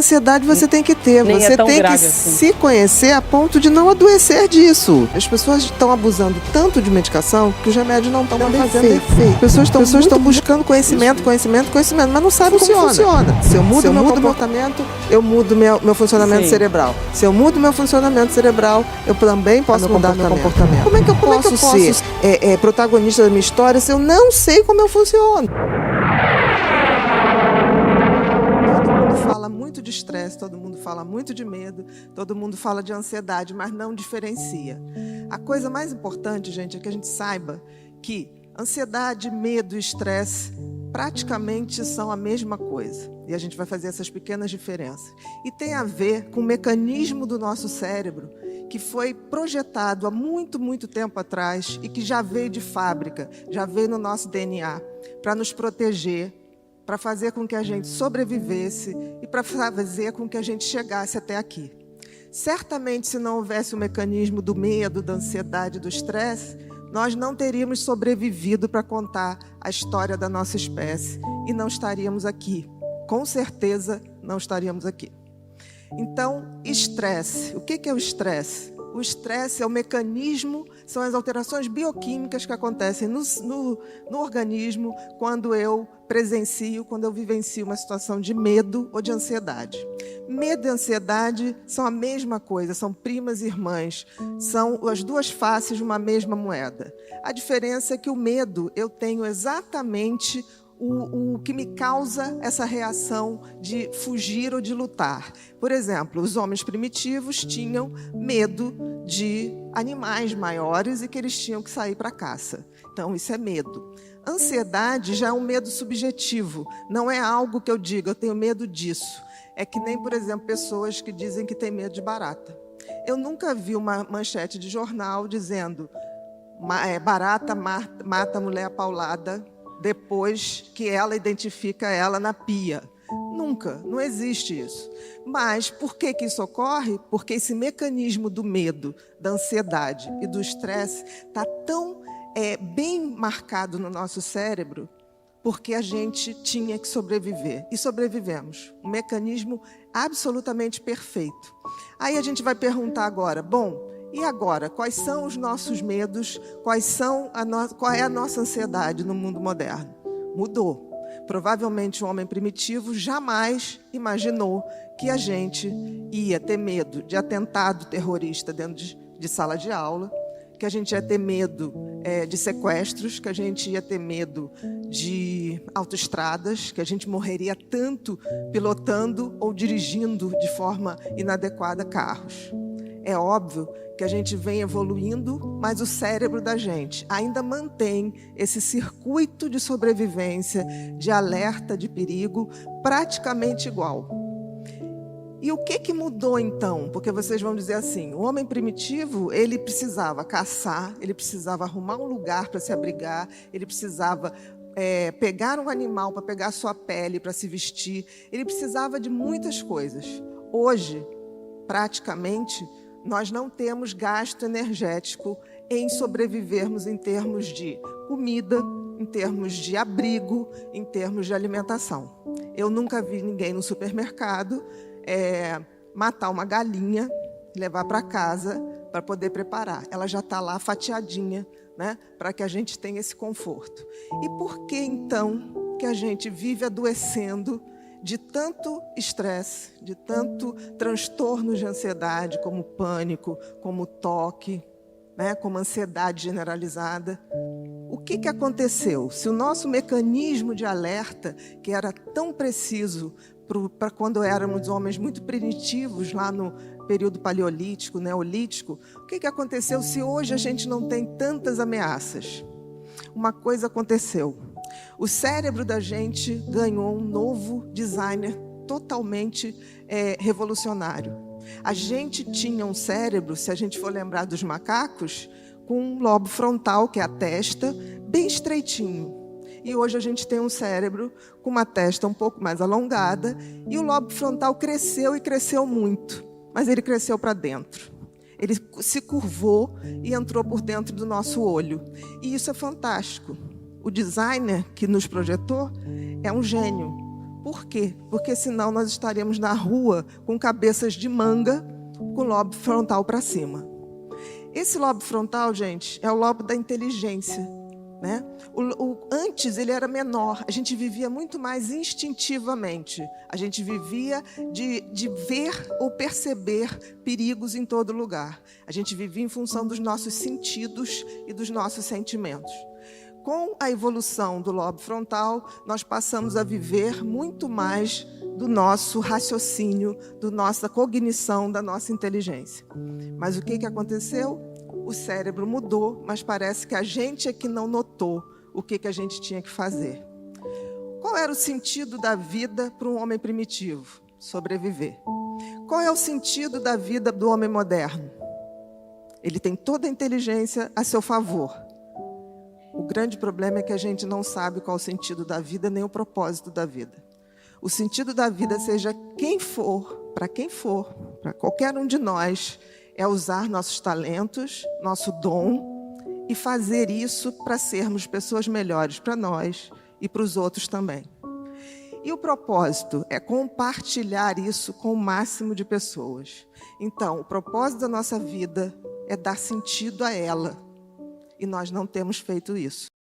ansiedade você tem que ter. Nem Você é tão tem que grave assim. se conhecer a ponto de não adoecer disso. As pessoas estão abusando tanto de medicação que os remédios não estão fazendo efeito. Pessoas estão buscando conhecimento, mas não sabem como funciona. Se eu mudo meu comportamento, eu mudo meu funcionamento cerebral. Se eu mudo meu funcionamento cerebral, eu também posso mudar meu comportamento. Como é que eu posso ser protagonista da minha história se eu não sei como eu funciono? Todo mundo fala muito de estresse, todo mundo fala muito de medo, todo mundo fala de ansiedade, mas não diferencia. A coisa mais importante, gente, é que a gente saiba que ansiedade, medo e estresse praticamente são a mesma coisa. E a gente vai fazer essas pequenas diferenças. E tem a ver com o mecanismo do nosso cérebro que foi projetado há muito, muito tempo atrás e que já veio de fábrica, já veio no nosso DNA, para nos proteger, para fazer com que a gente sobrevivesse e para fazer com que a gente chegasse até aqui. Certamente, se não houvesse o mecanismo do medo, da ansiedade, do estresse, nós não teríamos sobrevivido para contar a história da nossa espécie e não estaríamos aqui. Com certeza, não estaríamos aqui. Então, estresse. O que é o estresse? O estresse é o mecanismo, são as alterações bioquímicas que acontecem no organismo quando eu vivencio uma situação de medo ou de ansiedade. Medo e ansiedade são a mesma coisa, são primas irmãs, são as duas faces de uma mesma moeda. A diferença é que o medo eu tenho exatamente o que me causa essa reação de fugir ou de lutar. Por exemplo, os homens primitivos tinham medo de animais maiores e que eles tinham que sair para a caça. Então, isso é medo. Ansiedade já é um medo subjetivo, não é algo que eu diga, eu tenho medo disso. É que nem, por exemplo, pessoas que dizem que têm medo de barata. Eu nunca vi uma manchete de jornal dizendo barata mata a mulher apaulada depois que ela identifica ela na pia. Nunca, não existe isso. Mas por que isso ocorre? Porque esse mecanismo do medo, da ansiedade e do estresse está tão bem marcado no nosso cérebro porque a gente tinha que sobreviver. E sobrevivemos. Um mecanismo absolutamente perfeito. Aí a gente vai perguntar agora, bom, e agora? Quais são os nossos medos? Qual é a nossa ansiedade no mundo moderno? Mudou. Provavelmente o homem primitivo jamais imaginou que a gente ia ter medo de atentado terrorista dentro de sala de aula, que a gente ia ter medo de sequestros, que a gente ia ter medo de autoestradas, que a gente morreria tanto pilotando ou dirigindo de forma inadequada carros. É óbvio que a gente vem evoluindo, mas o cérebro da gente ainda mantém esse circuito de sobrevivência, de alerta de perigo, praticamente igual. E o que mudou então? Porque vocês vão dizer assim, o homem primitivo, ele precisava caçar, ele precisava arrumar um lugar para se abrigar, ele precisava pegar um animal para pegar sua pele, para se vestir, ele precisava de muitas coisas. Hoje, praticamente, nós não temos gasto energético em sobrevivermos em termos de comida, em termos de abrigo, em termos de alimentação. Eu nunca vi ninguém no supermercado matar uma galinha, levar para casa para poder preparar. Ela já está lá fatiadinha, né, para que a gente tenha esse conforto. E por que, então, que a gente vive adoecendo de tanto estresse, de tanto transtorno de ansiedade, como pânico, como toque, né, como ansiedade generalizada? O que aconteceu? Se o nosso mecanismo de alerta, que era tão preciso para quando éramos homens muito primitivos, lá no período paleolítico, neolítico, o que aconteceu se hoje a gente não tem tantas ameaças? Uma coisa aconteceu. O cérebro da gente ganhou um novo designer totalmente revolucionário. A gente tinha um cérebro, se a gente for lembrar dos macacos, com um lobo frontal, que é a testa, bem estreitinho. E hoje a gente tem um cérebro com uma testa um pouco mais alongada e o lobo frontal cresceu e cresceu muito, mas ele cresceu para dentro. Ele se curvou e entrou por dentro do nosso olho. E isso é fantástico. O designer que nos projetou é um gênio, Por quê? Porque senão nós estaríamos na rua com cabeças de manga, com o lobo frontal para cima. Esse lobo frontal, gente, é o lobo da inteligência, né? Antes ele era menor, a gente vivia muito mais instintivamente. A gente vivia de ver ou perceber perigos em todo lugar. A gente vivia em função dos nossos sentidos e dos nossos sentimentos. Com a evolução do lobo frontal, nós passamos a viver muito mais do nosso raciocínio, da nossa cognição, da nossa inteligência. Mas o que aconteceu? O cérebro mudou, mas parece que a gente é que não notou o que a gente tinha que fazer. Qual era o sentido da vida para um homem primitivo? Sobreviver. Qual é o sentido da vida do homem moderno? Ele tem toda a inteligência a seu favor. O grande problema é que a gente não sabe qual o sentido da vida, nem o propósito da vida. O sentido da vida, seja quem for, para qualquer um de nós, é usar nossos talentos, nosso dom, e fazer isso para sermos pessoas melhores para nós e para os outros também. E o propósito é compartilhar isso com o máximo de pessoas. Então, o propósito da nossa vida é dar sentido a ela. E nós não temos feito isso.